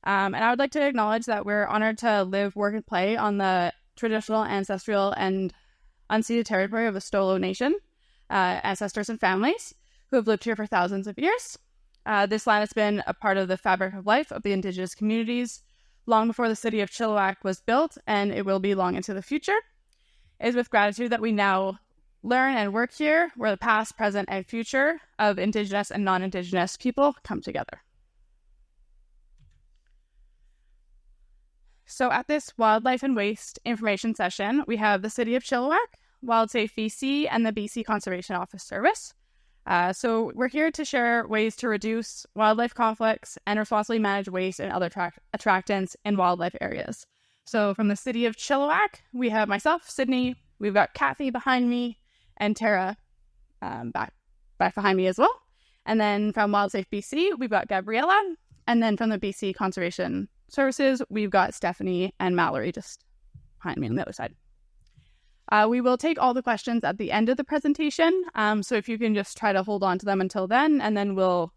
And I would like to acknowledge that we're honored to live, work, and play on the traditional, ancestral, and unceded territory of the Stolo Nation, ancestors and families who have lived here for thousands of years. This land has been a part of the fabric of life of the Indigenous communities long before the City of Chilliwack was built, and it will be long into the future. It is with gratitude that we now learn and work here, where the past, present, and future of Indigenous and non-Indigenous people come together. So at this Wildlife and Waste information session, we have the City of Chilliwack, WildsafeBC, and the BC Conservation Office Service. So we're here to share ways to reduce wildlife conflicts and responsibly manage waste and other attractants in wildlife areas. So from the City of Chilliwack, we have myself, Sydney, we've got Kathy behind me, and Tara back behind me as well. And then from Wildsafe BC, we've got Gabriella. And then from the BC Conservation Services, we've got Stephanie and Mallory just behind me on the other side. We will take all the questions at the end of the presentation. So if you can just try to hold on to them until then, and then we'll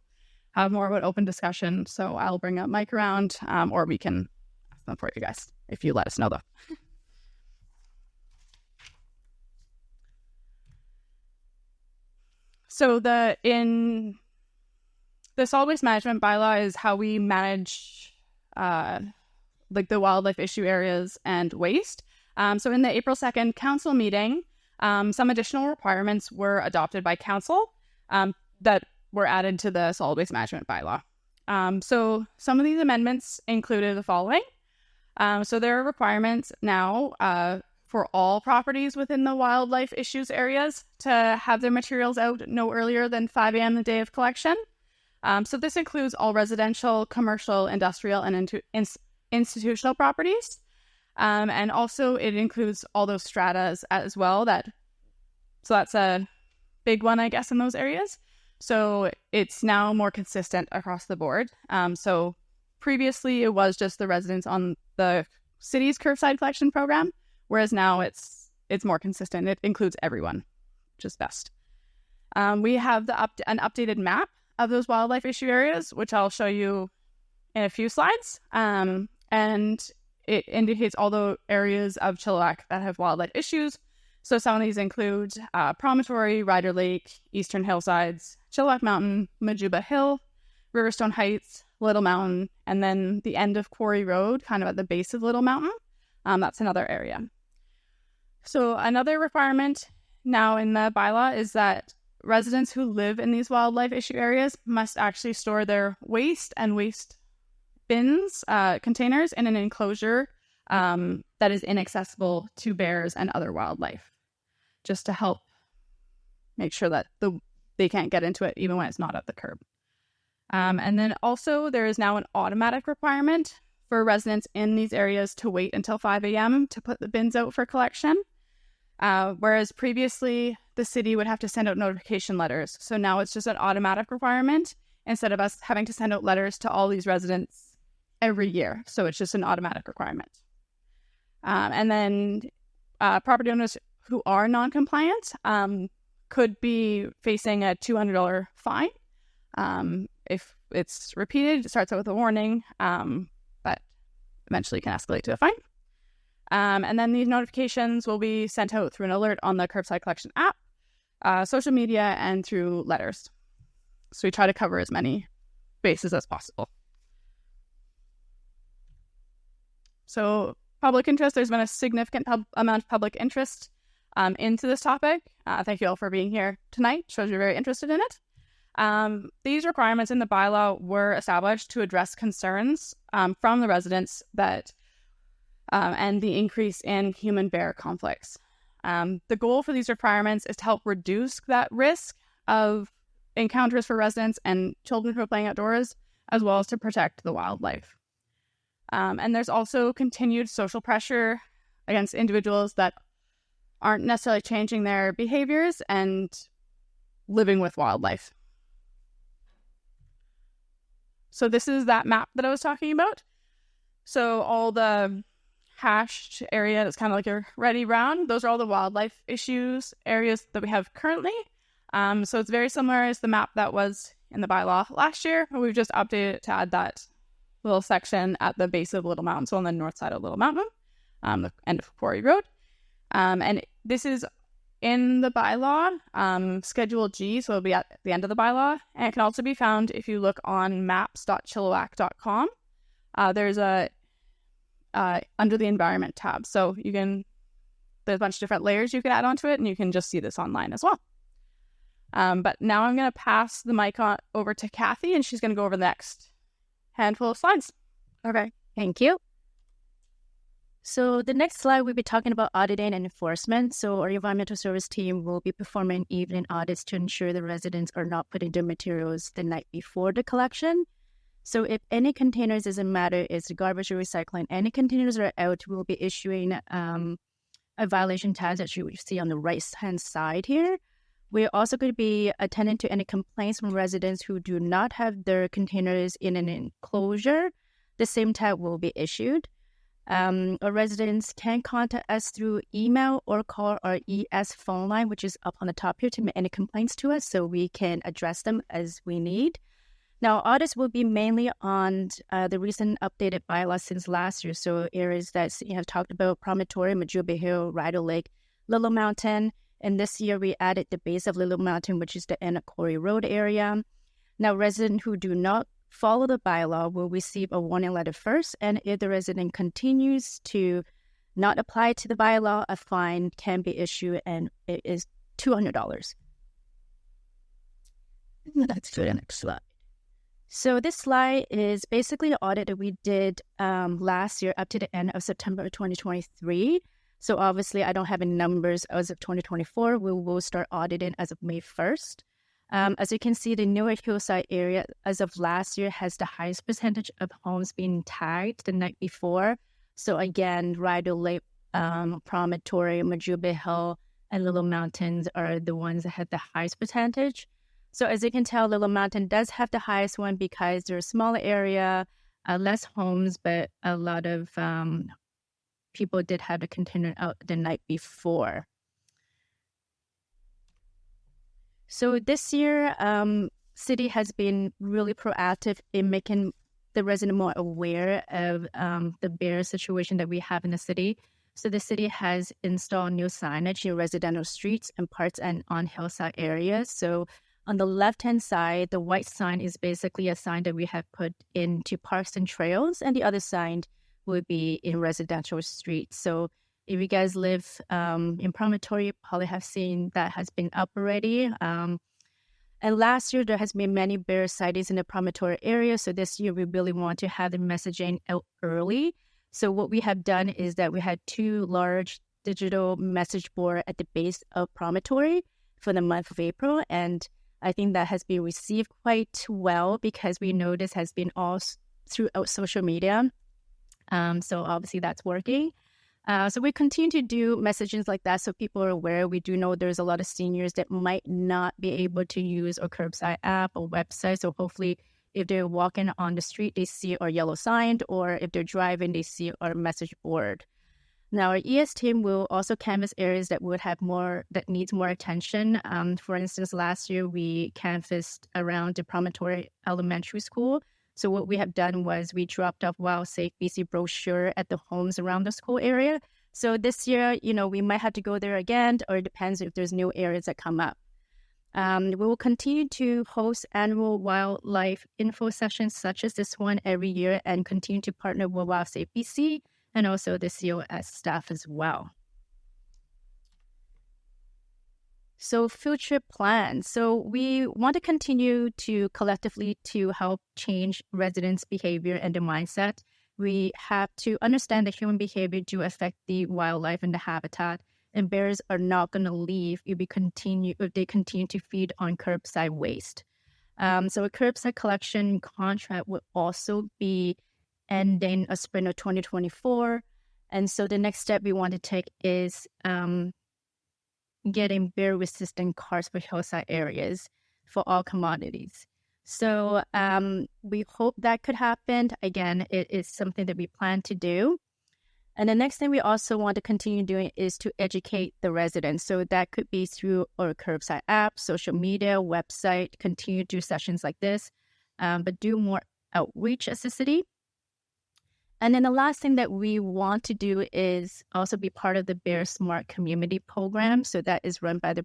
have more of an open discussion. So I'll bring a mic around, or we can ask them for you guys if you let us know though. So the solid waste management bylaw is how we manage like the wildlife issue areas and waste. So in the April 2nd council meeting, some additional requirements were adopted by council that were added to the solid waste management bylaw. So some of these amendments included the following. So there are requirements now for all properties within the wildlife issues areas to have their materials out no earlier than 5 a.m. the day of collection. So this includes all residential, commercial, industrial, and institutional properties. And also it includes all those stratas as well. So that's a big one, I guess, in those areas. So it's now more consistent across the board. So previously it was just the residents on the city's curbside collection program, whereas now it's more consistent. It includes everyone, which is best. We have an updated map of those wildlife issue areas, which I'll show you in a few slides. And it indicates all the areas of Chilliwack that have wildlife issues. So some of these include Promontory, Ryder Lake, Eastern Hillsides, Chilliwack Mountain, Majuba Hill, Riverstone Heights, Little Mountain, and then the end of Quarry Road, kind of at the base of Little Mountain. That's another area. So another requirement now in the bylaw is that residents who live in these wildlife issue areas must actually store their waste and waste bins, containers in an enclosure that is inaccessible to bears and other wildlife, just to help make sure that they can't get into it even when it's not at the curb. And then also there is now an automatic requirement for residents in these areas to wait until 5 a.m. to put the bins out for collection, whereas previously the city would have to send out notification letters. So now it's just an automatic requirement instead of us having to send out letters to all these residents every year. So it's just an automatic requirement. And then property owners who are non-compliant could be facing a $200 fine. If it's repeated, it starts out with a warning, but eventually can escalate to a fine. And then these notifications will be sent out through an alert on the curbside collection app, social media, and through letters. So we try to cover as many bases as possible. So public interest, there's been a significant amount of public interest into this topic. Thank you all for being here tonight. Shows you're very interested in it. These requirements in the bylaw were established to address concerns from the residents that and the increase in human-bear conflicts. The goal for these requirements is to help reduce that risk of encounters for residents and children who are playing outdoors, as well as to protect the wildlife. And there's also continued social pressure against individuals that aren't necessarily changing their behaviors and living with wildlife. So this is that map that I was talking about. So all the hashed area that's kind of like a ready round, those are all the wildlife issues areas that we have currently. So it's very similar as the map that was in the bylaw last year, but we've just updated it to add that little section at the base of Little Mountain, so on the north side of Little Mountain, the end of Quarry Road. And this is in the bylaw, Schedule G, so it'll be at the end of the bylaw. And it can also be found if you look on maps.chilliwack.com. There's a under the environment tab. So there's a bunch of different layers you can add onto it, and you can just see this online as well. But now I'm going to pass the mic over to Kathy, and she's going to go over the next handful of slides. Okay, thank you. So the next slide, we'll be talking about auditing and enforcement. So our environmental service team will be performing evening audits to ensure the residents are not putting their materials the night before the collection. So if any containers, doesn't matter, it's garbage or recycling, any containers are out, we'll be issuing a violation tag that you see on the right-hand side here. We're also going to be attending to any complaints from residents who do not have their containers in an enclosure. The same tag will be issued. Our residents can contact us through email or call our ES phone line, which is up on the top here, to make any complaints to us so we can address them as we need. Now, audits will be mainly on the recent updated bylaws since last year. So areas that you have talked about: Promontory, Majuba Hill, Rideau Lake, Little Mountain. And this year we added the base of Little Mountain, which is the end of Quarry Road area. Now, residents who do not follow the bylaw will receive a warning letter first. And if the resident continues to not apply to the bylaw, a fine can be issued, and it is $200. Let's do the next slide. So this slide is basically the audit that we did last year up to the end of September 2023. So obviously, I don't have any numbers as of 2024. We will start auditing as of May 1st. As you can see, the Newark Hillside area, as of last year, has the highest percentage of homes being tagged the night before. So again, Rideau Lake, Promontory, Majuba Hill, and Little Mountains are the ones that have the highest percentage. So as you can tell, Little Mountain does have the highest one because they're a smaller area, less homes, but a lot of people did have the container out the night before. So this year, City has been really proactive in making the resident more aware of the bear situation that we have in the city. So the city has installed new signage in residential streets and parts and on hillside areas. So on the left-hand side, the white sign is basically a sign that we have put into parks and trails, and the other sign would be in residential streets. So if you guys live in Promontory, you probably have seen that has been up already. And last year, there has been many bear sightings in the Promontory area. So this year, we really want to have the messaging out early. So what we have done is that we had 2 large digital message board at the base of Promontory for the month of April. And I think that has been received quite well because we know this has been all throughout social media. So obviously that's working. So we continue to do messages like that so people are aware. We do know there's a lot of seniors that might not be able to use our curbside app or website. So hopefully if they're walking on the street, they see our yellow sign, or if they're driving, they see our message board. Now, our ES team will also canvass areas that would have that needs more attention. For instance, last year we canvassed around the Promontory Elementary School. So what we have done was we dropped off WildsafeBC brochure at the homes around the school area. So this year, we might have to go there again, or it depends if there's new areas that come up. We will continue to host annual wildlife info sessions such as this one every year, and continue to partner with WildsafeBC and also the COS staff as well. So future plans. So we want to continue to collectively to help change residents' behavior and their mindset. We have to understand that human behavior do affect the wildlife and the habitat, and bears are not going to leave if they continue to feed on curbside waste. So a curbside collection contract will also be ending a spring of 2024. And so the next step we want to take is getting bear-resistant carts for hillside areas for all commodities. So we hope that could happen. Again, it is something that we plan to do. And the next thing we also want to continue doing is to educate the residents. So that could be through our curbside app, social media, website, continue to do sessions like this, but do more outreach as a city. And then the last thing that we want to do is also be part of the Bear Smart Community Program. So that is run by the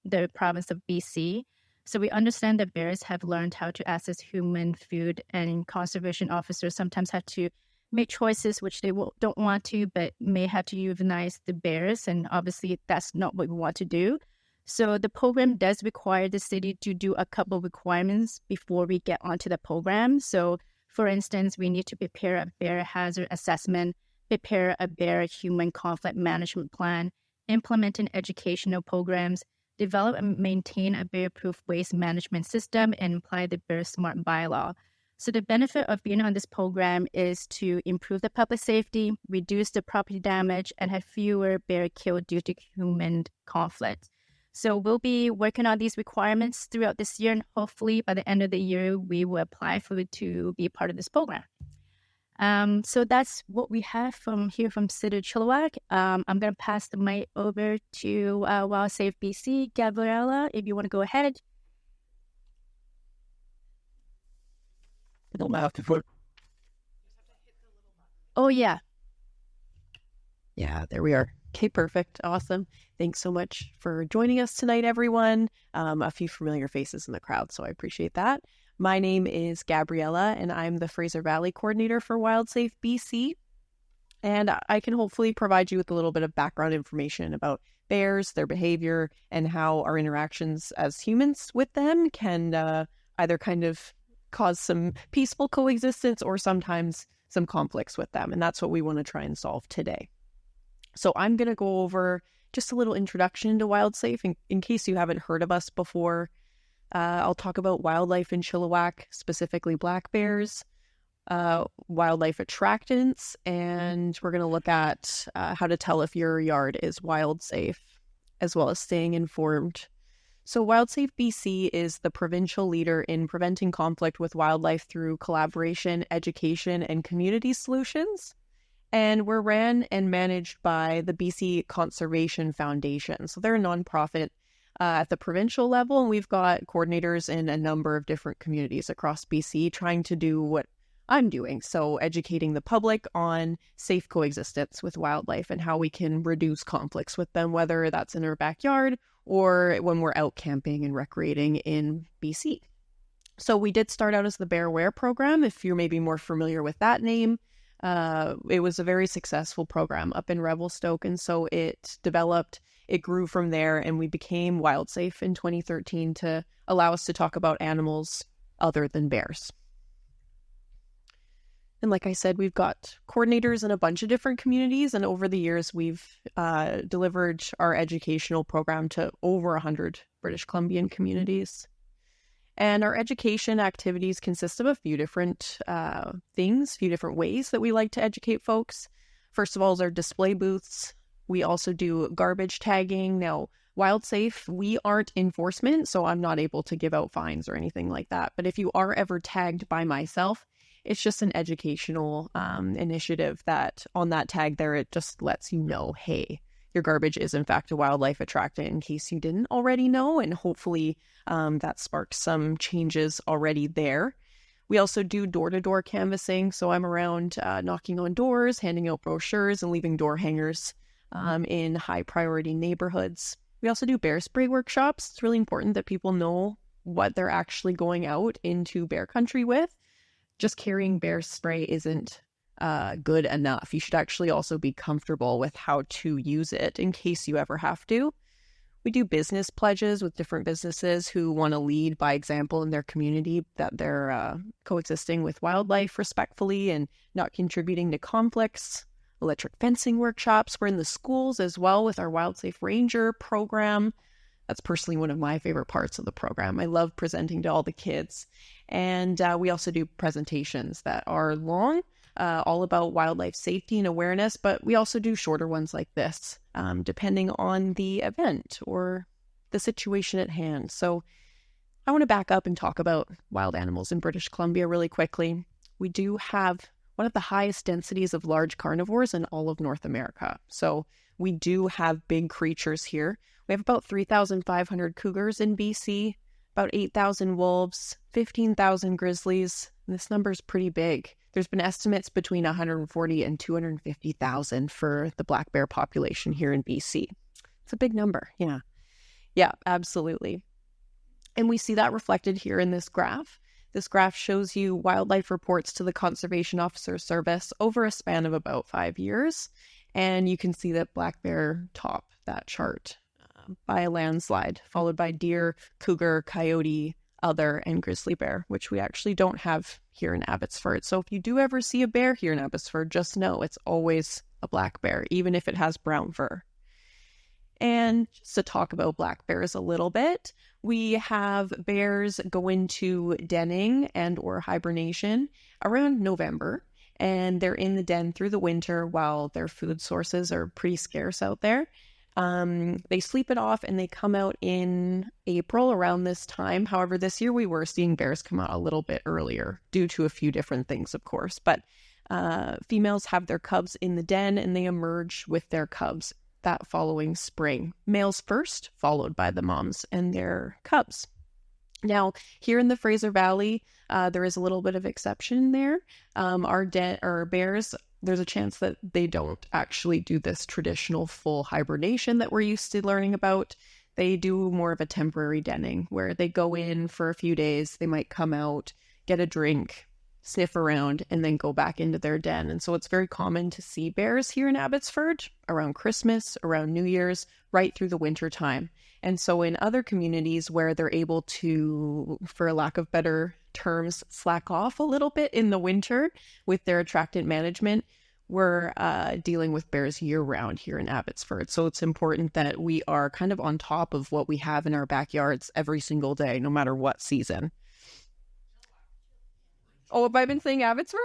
the province of BC. So we understand that bears have learned how to access human food, and conservation officers sometimes have to make choices which they don't want to, but may have to euthanize the bears. And obviously that's not what we want to do. So the program does require the city to do a couple of requirements before we get onto the program. So for instance, we need to prepare a bear hazard assessment, prepare a bear-human conflict management plan, implement an educational programs, develop and maintain a bear-proof waste management system, and apply the Bear Smart bylaw. So the benefit of being on this program is to improve the public safety, reduce the property damage, and have fewer bear killed due to human conflict. So we'll be working on these requirements throughout this year, and hopefully by the end of the year, we will apply for it to be part of this program. So that's what we have from City of Chilliwack. I'm going to pass the mic over to WildsafeBC. Gabriella, if you want to go ahead. I don't have to put. Oh, yeah. Yeah, there we are. Okay, perfect. Awesome. Thanks so much for joining us tonight, everyone. A few familiar faces in the crowd, so I appreciate that. My name is Gabriella, and I'm the Fraser Valley Coordinator for Wildsafe BC. And I can hopefully provide you with a little bit of background information about bears, their behavior, and how our interactions as humans with them can either kind of cause some peaceful coexistence or sometimes some conflicts with them. And that's what we want to try and solve today. So I'm going to go over just a little introduction to Wildsafe in case you haven't heard of us before. I'll talk about wildlife in Chilliwack, specifically black bears, wildlife attractants, and we're going to look at how to tell if your yard is wild safe, as well as staying informed. So Wildsafe BC is the provincial leader in preventing conflict with wildlife through collaboration, education, and community solutions. And we're ran and managed by the BC Conservation Foundation. So they're a nonprofit at the provincial level, and we've got coordinators in a number of different communities across BC trying to do what I'm doing. So educating the public on safe coexistence with wildlife and how we can reduce conflicts with them, whether that's in our backyard or when we're out camping and recreating in BC. So we did start out as the Bear Aware program, if you're maybe more familiar with that name. It was a very successful program up in Revelstoke, and so it grew from there, and we became Wildsafe in 2013 to allow us to talk about animals other than bears. And like I said, we've got coordinators in a bunch of different communities, and over the years, we've delivered our educational program to over 100 British Columbian communities. And our education activities consist of a few different things, a few different ways that we like to educate folks. First of all is our display booths. We also do garbage tagging. Now, Wildsafe, we aren't enforcement, so I'm not able to give out fines or anything like that. But if you are ever tagged by myself, it's just an educational initiative that on that tag there, it just lets you know, hey, your garbage is in fact a wildlife attractant in case you didn't already know. And hopefully that sparks some changes already there. We also do door-to-door canvassing. So I'm around knocking on doors, handing out brochures, and leaving door hangers in high priority neighborhoods. We also do bear spray workshops. It's really important that people know what they're actually going out into bear country with. Just carrying bear spray isn't good enough. You should actually also be comfortable with how to use it in case you ever have to. We do business pledges with different businesses who want to lead by example in their community, that they're coexisting with wildlife respectfully and not contributing to conflicts. Electric fencing workshops. We're in the schools as well with our Wildsafe Ranger program. That's personally one of my favorite parts of the program. I love presenting to all the kids. And we also do presentations that are long, all about wildlife safety and awareness, but we also do shorter ones like this, depending on the event or the situation at hand. So I want to back up and talk about wild animals in British Columbia really quickly. We do have one of the highest densities of large carnivores in all of North America. So we do have big creatures here. We have about 3,500 cougars in BC, about 8,000 wolves, 15,000 grizzlies. This number is pretty big. There's been estimates between 140 and 250,000 for the black bear population here in BC. It's a big number. Yeah, absolutely. And we see that reflected here in this graph. This graph shows you wildlife reports to the Conservation Officer Service over a span of about 5 years. And you can see that black bear top that chart by a landslide, followed by deer, cougar, coyote, other, and grizzly bear, which we actually don't have here in Abbotsford. So if you do ever see a bear here in Abbotsford, just know it's always a black bear, even if it has brown fur. And just to talk about black bears a little bit, we have bears go into denning and or hibernation around November, and they're in the den through the winter while their food sources are pretty scarce out there. They sleep it off and they come out in April around this time. However, this year we were seeing bears come out a little bit earlier due to a few different things, of course. But females have their cubs in the den and they emerge with their cubs that following spring. Males first, followed by the moms and their cubs. Now, here in the Fraser Valley, there is a little bit of exception there. Our bears, there's a chance that they don't actually do this traditional full hibernation that we're used to learning about. They do more of a temporary denning where they go in for a few days, they might come out, get a drink, sniff around, and then go back into their den. And so it's very common to see bears here in Abbotsford around Christmas, around New Year's, right through the winter time. And so in other communities where they're able to, for lack of better terms, slack off a little bit in the winter with their attractant management, we're dealing with bears year-round here in Abbotsford. So it's important that we are kind of on top of what we have in our backyards every single day, no matter what season. Oh, have I been saying Abbotsford?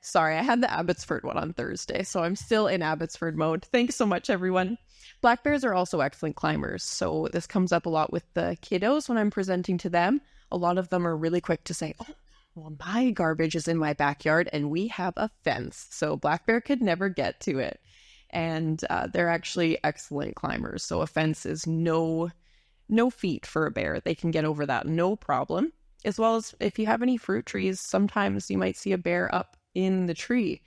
Sorry, I had the Abbotsford one on Thursday, so I'm still in Abbotsford mode. Thanks so much, everyone. Black bears are also excellent climbers, so this comes up a lot with the kiddos when I'm presenting to them. A lot of them are really quick to say, oh, well, my garbage is in my backyard and we have a fence, so black bear could never get to it. And they're actually excellent climbers, so a fence is no feat for a bear. They can get over that, no problem. As well as if you have any fruit trees, sometimes you might see a bear up in the tree.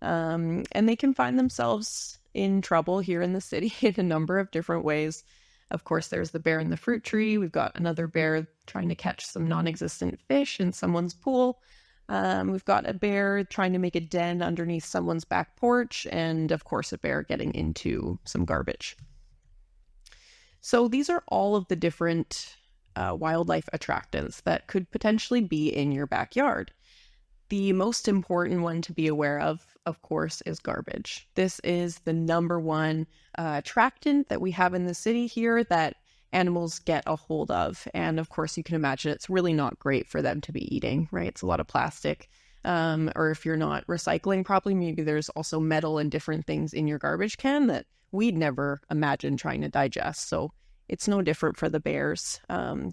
And they can find themselves in trouble here in the city in a number of different ways. Of course, there's the bear in the fruit tree. We've got another bear trying to catch some non-existent fish in someone's pool. We've got a bear trying to make a den underneath someone's back porch. And of course, a bear getting into some garbage. So these are all of the different wildlife attractants that could potentially be in your backyard. The most important one to be aware of course, is garbage. This is the number one attractant that we have in the city here that animals get a hold of. And of course, you can imagine it's really not great for them to be eating, right? It's a lot of plastic. Or if you're not recycling properly, maybe there's also metal and different things in your garbage can that we'd never imagine trying to digest. So it's no different for the bears.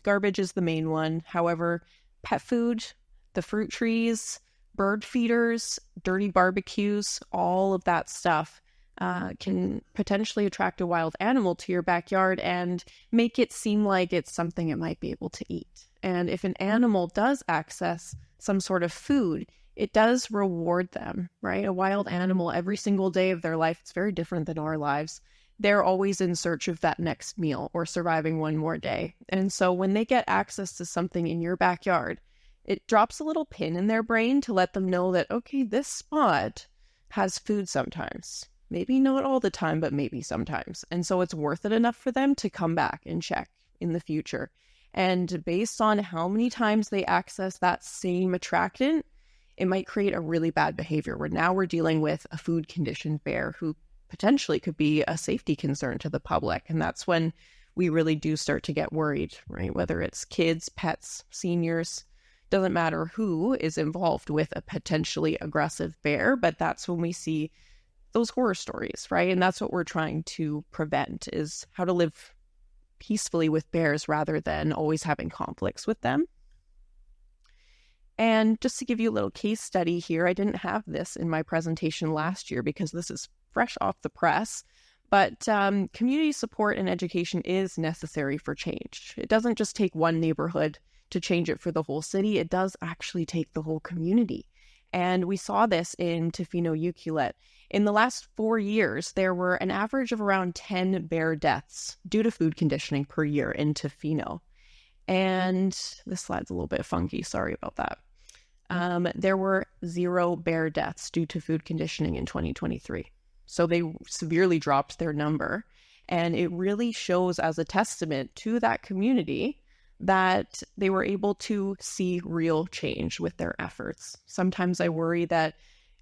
Garbage is the main one. However, pet food, the fruit trees, bird feeders, dirty barbecues, all of that stuff can potentially attract a wild animal to your backyard and make it seem like it's something it might be able to eat. And if an animal does access some sort of food, it does reward them, right? A wild animal every single day of their life, it's very different than our lives. They're always in search of that next meal or surviving one more day. And so when they get access to something in your backyard, it drops a little pin in their brain to let them know that, okay, this spot has food sometimes. Maybe not all the time, but maybe sometimes. And so it's worth it enough for them to come back and check in the future. And based on how many times they access that same attractant, it might create a really bad behavior where now we're dealing with a food conditioned bear who potentially could be a safety concern to the public. And that's when we really do start to get worried, right? Whether it's kids, pets, seniors, doesn't matter who is involved with a potentially aggressive bear, but that's when we see those horror stories, right? And that's what we're trying to prevent, is how to live peacefully with bears rather than always having conflicts with them. And just to give you a little case study here, I didn't have this in my presentation last year because this is fresh off the press, but community support and education is necessary for change. It doesn't just take one neighborhood to change it for the whole city. It does actually take the whole community. And we saw this in Tofino Ucluelet. In the last 4 years, there were an average of around 10 bear deaths due to food conditioning per year in Tofino. And this slide's a little bit funky. Sorry about that. There were 0 bear deaths due to food conditioning in 2023. So they severely dropped their number. And it really shows as a testament to that community that they were able to see real change with their efforts. Sometimes I worry that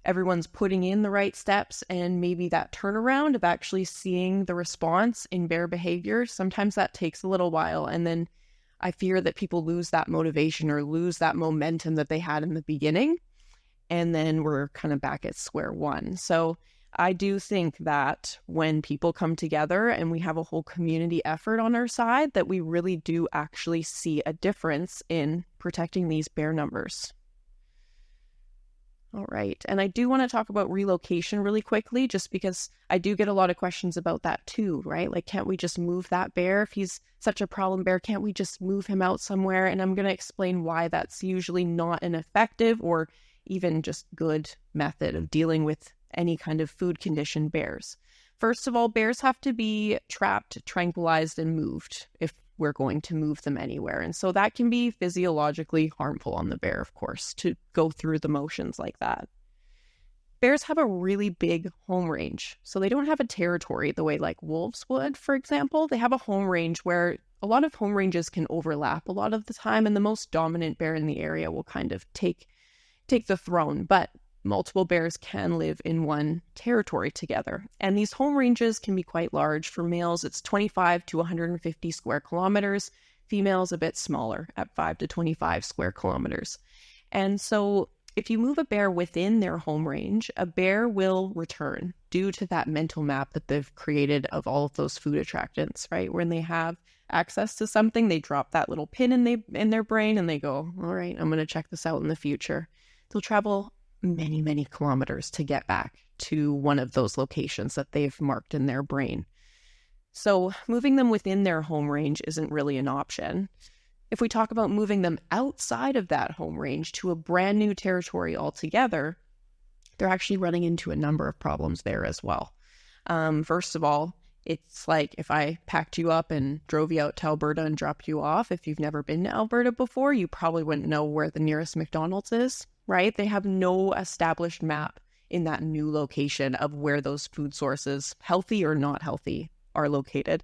everyone's putting in the right steps and maybe that turnaround of actually seeing the response in bear behavior, sometimes that takes a little while. And then I fear that people lose that motivation or lose that momentum that they had in the beginning. And then we're kind of back at square one. So I do think that when people come together and we have a whole community effort on our side, that we really do actually see a difference in protecting these bear numbers. All right. And I do want to talk about relocation really quickly, just because I do get a lot of questions about that too, right? Like, can't we just move that bear? If he's such a problem bear, can't we just move him out somewhere? And I'm going to explain why that's usually not an effective or even just good method of dealing with any kind of food conditioned bears. First of all, bears have to be trapped, tranquilized, and moved if we're going to move them anywhere. And so that can be physiologically harmful on the bear, of course, to go through the motions like that. Bears have a really big home range. So they don't have a territory the way like wolves would, for example. They have a home range where a lot of home ranges can overlap a lot of the time, and the most dominant bear in the area will kind of take the throne. But multiple bears can live in one territory together. And these home ranges can be quite large. For males, it's 25 to 150 square kilometers. Females, a bit smaller at 5 to 25 square kilometers. And so if you move a bear within their home range, a bear will return due to that mental map that they've created of all of those food attractants, right? When they have access to something, they drop that little pin in their brain and they go, all right, I'm going to check this out in the future. They'll travel many, many kilometers to get back to one of those locations that they've marked in their brain. So moving them within their home range isn't really an option. If we talk about moving them outside of that home range to a brand new territory altogether, they're actually running into a number of problems there as well. First of all, it's like if I packed you up and drove you out to Alberta and dropped you off, if you've never been to Alberta before, you probably wouldn't know where the nearest McDonald's is. Right? They have no established map in that new location of where those food sources, healthy or not healthy, are located.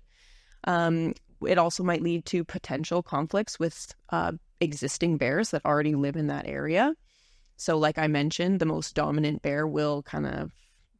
It also might lead to potential conflicts with existing bears that already live in that area. So like I mentioned, the most dominant bear will kind of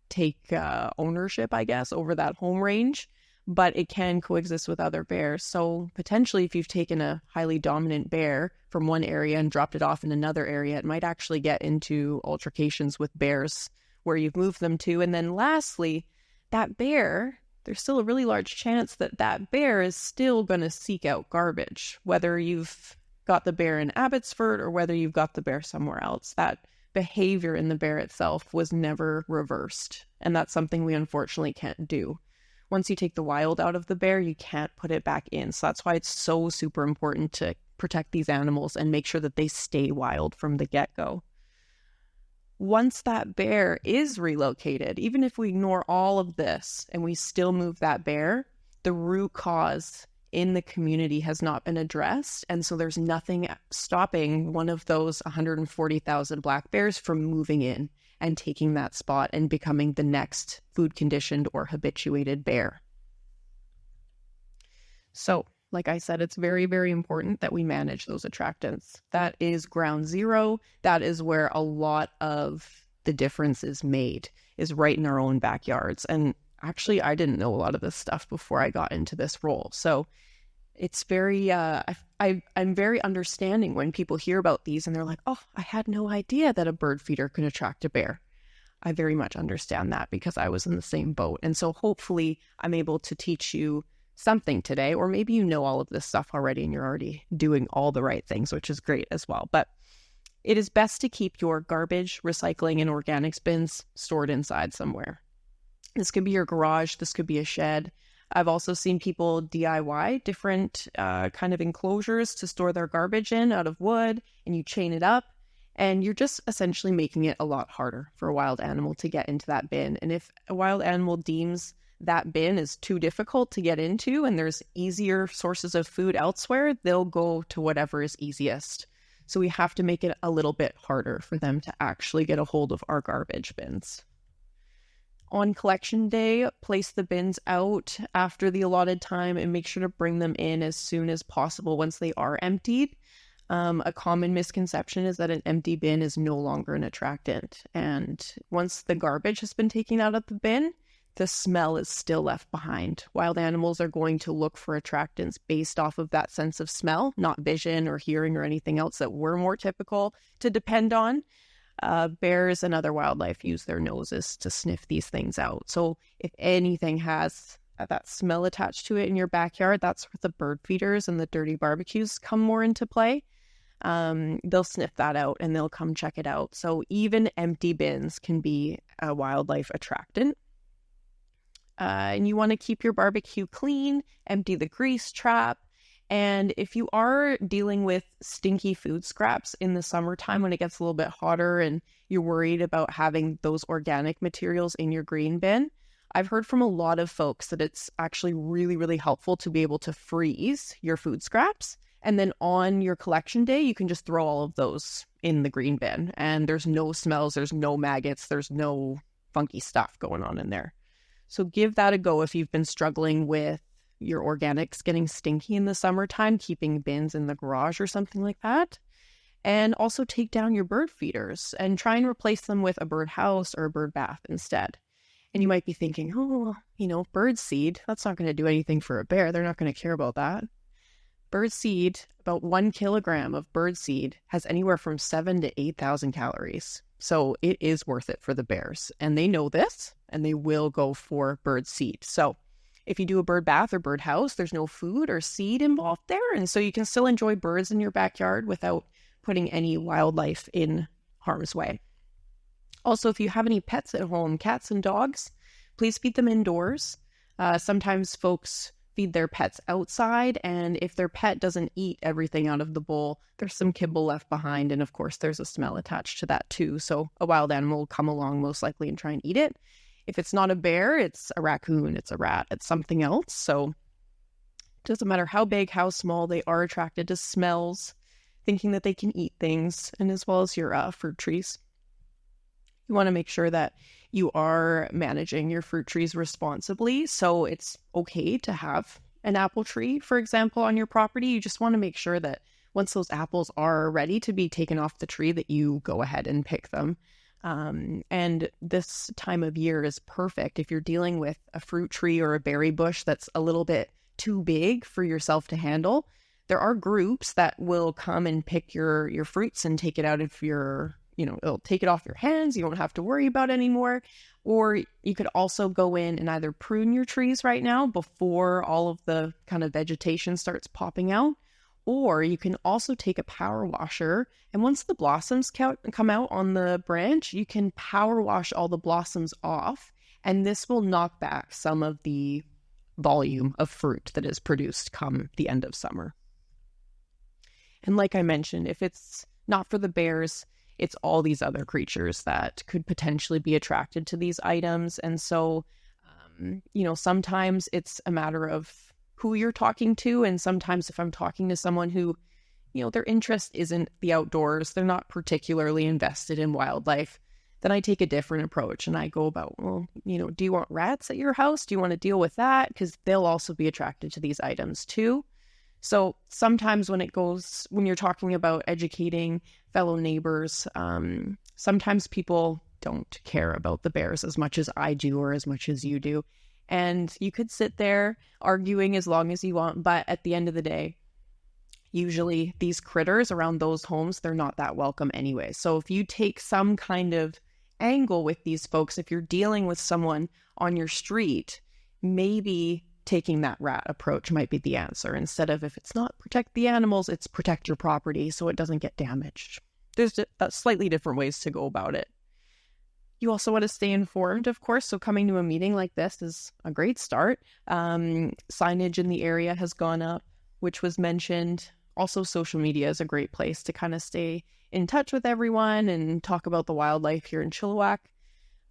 take ownership, I guess, over that home range, but it can coexist with other bears. So potentially if you've taken a highly dominant bear from one area and dropped it off in another area, it might actually get into altercations with bears where you've moved them to. And then lastly, that bear, there's still a really large chance that that bear is still going to seek out garbage, whether you've got the bear in Abbotsford or whether you've got the bear somewhere else. That behavior in the bear itself was never reversed. And that's something we unfortunately can't do. Once you take the wild out of the bear, you can't put it back in. So that's why it's so super important to protect these animals and make sure that they stay wild from the get-go. Once that bear is relocated, even if we ignore all of this and we still move that bear, the root cause in the community has not been addressed. And so there's nothing stopping one of those 140,000 black bears from moving in and taking that spot and becoming the next food conditioned or habituated bear. So, like I said, it's very, very important that we manage those attractants. That is ground zero. That is where a lot of the difference is made, is right in our own backyards. And actually, I didn't know a lot of this stuff before I got into this role. So it's very, I'm very understanding when people hear about these and they're like, oh, I had no idea that a bird feeder could attract a bear. I very much understand that because I was in the same boat. And so hopefully I'm able to teach you something today, or maybe you know all of this stuff already and you're already doing all the right things, which is great as well. But it is best to keep your garbage, recycling, and organics bins stored inside somewhere. This could be your garage. This could be a shed. I've also seen people DIY different kind of enclosures to store their garbage in out of wood, and you chain it up And you're just essentially making it a lot harder for a wild animal to get into that bin. And if a wild animal deems that bin is too difficult to get into and there's easier sources of food elsewhere, they'll go to whatever is easiest. So we have to make it a little bit harder for them to actually get a hold of our garbage bins. On collection day, place the bins out after the allotted time and make sure to bring them in as soon as possible once they are emptied. A common misconception is that an empty bin is no longer an attractant. And once the garbage has been taken out of the bin, the smell is still left behind. Wild animals are going to look for attractants based off of that sense of smell, not vision or hearing or anything else that we're more typical to depend on. Bears and other wildlife use their noses to sniff these things out. So if anything has that smell attached to it in your backyard, that's where the bird feeders and the dirty barbecues come more into play. They'll sniff that out and they'll come check it out. So even empty bins can be a wildlife attractant. And you want to keep your barbecue clean, empty the grease trap. And if you are dealing with stinky food scraps in the summertime when it gets a little bit hotter and you're worried about having those organic materials in your green bin, I've heard from a lot of folks that it's actually really, really helpful to be able to freeze your food scraps. And then on your collection day, you can just throw all of those in the green bin. And there's no smells, there's no maggots, there's no funky stuff going on in there. So give that a go if you've been struggling with your organics getting stinky in the summertime, keeping bins in the garage or something like that. And also take down your bird feeders and try and replace them with a bird house or a bird bath instead. And you might be thinking, bird seed, that's not going to do anything for a bear. They're not going to care about that. Bird seed, about 1 kilogram of bird seed has anywhere from 7,000 to 8,000 calories. So it is worth it for the bears. And they know this, and they will go for bird seed. So if you do a bird bath or bird house, there's no food or seed involved there. And so you can still enjoy birds in your backyard without putting any wildlife in harm's way. Also, if you have any pets at home, cats and dogs, please feed them indoors. Sometimes folks feed their pets outside, and if their pet doesn't eat everything out of the bowl, there's some kibble left behind, and of course there's a smell attached to that too. So a wild animal will come along most likely and try and eat it. If it's not a bear, it's a raccoon, it's a rat, it's something else. So it doesn't matter how big, how small, they are attracted to smells, thinking that they can eat things, and as well as your fruit trees. You want to make sure that you are managing your fruit trees responsibly. So it's okay to have an apple tree, for example, on your property. You just want to make sure that once those apples are ready to be taken off the tree, that you go ahead and pick them. And this time of year is perfect if you're dealing with a fruit tree or a berry bush that's a little bit too big for yourself to handle. There are groups that will come and pick your fruits and take it out of your, it'll take it off your hands. You don't have to worry about it anymore. Or you could also go in and either prune your trees right now before all of the kind of vegetation starts popping out. Or you can also take a power washer, and once the blossoms come out on the branch, you can power wash all the blossoms off, and this will knock back some of the volume of fruit that is produced come the end of summer. And like I mentioned, if it's not for the bears, it's all these other creatures that could potentially be attracted to these items. And so, sometimes it's a matter of who you're talking to. And sometimes if I'm talking to someone who, their interest isn't the outdoors, they're not particularly invested in wildlife, then I take a different approach and I go about, do you want rats at your house? Do you want to deal with that? Because they'll also be attracted to these items too. So sometimes when you're talking about educating fellow neighbors, sometimes people don't care about the bears as much as I do or as much as you do. And you could sit there arguing as long as you want, but at the end of the day, usually these critters around those homes, they're not that welcome anyway. So if you take some kind of angle with these folks, if you're dealing with someone on your street, maybe taking that rat approach might be the answer. Instead of, if it's not protect the animals, it's protect your property so it doesn't get damaged. There's slightly different ways to go about it. You also want to stay informed, of course. So coming to a meeting like this is a great start. Signage in the area has gone up, which was mentioned. Also, social media is a great place to kind of stay in touch with everyone and talk about the wildlife here in Chilliwack.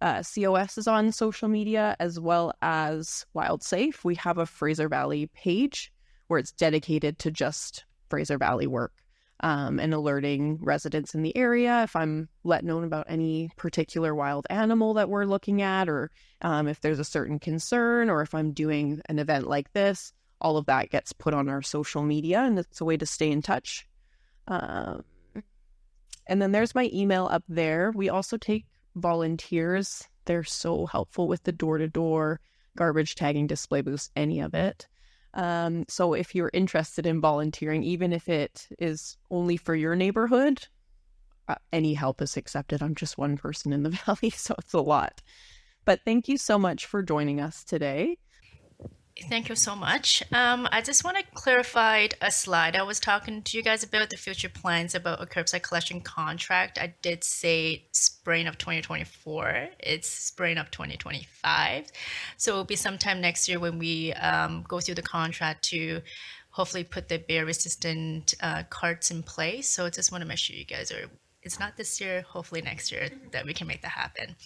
COS is on social media as well as Wildsafe. We have a Fraser Valley page where it's dedicated to just Fraser Valley work and alerting residents in the area if I'm let known about any particular wild animal that we're looking at, or if there's a certain concern, or if I'm doing an event like this. All of that gets put on our social media, and it's a way to stay in touch. And then there's my email up there. We also take volunteers. They're so helpful with the door-to-door garbage tagging, display booths, any of it. So if you're interested in volunteering, even if it is only for your neighborhood, any help is accepted. I'm just one person in the valley, so it's a lot. But thank you so much for joining us today. Thank you so much. I just want to clarify a slide. I was talking to you guys about the future plans about a curbside collection contract. I did say spring of 2024. It's spring of 2025. So it'll be sometime next year when we go through the contract to hopefully put the bear resistant carts in place. So I just want to make sure you guys are, it's not this year, hopefully next year that we can make that happen.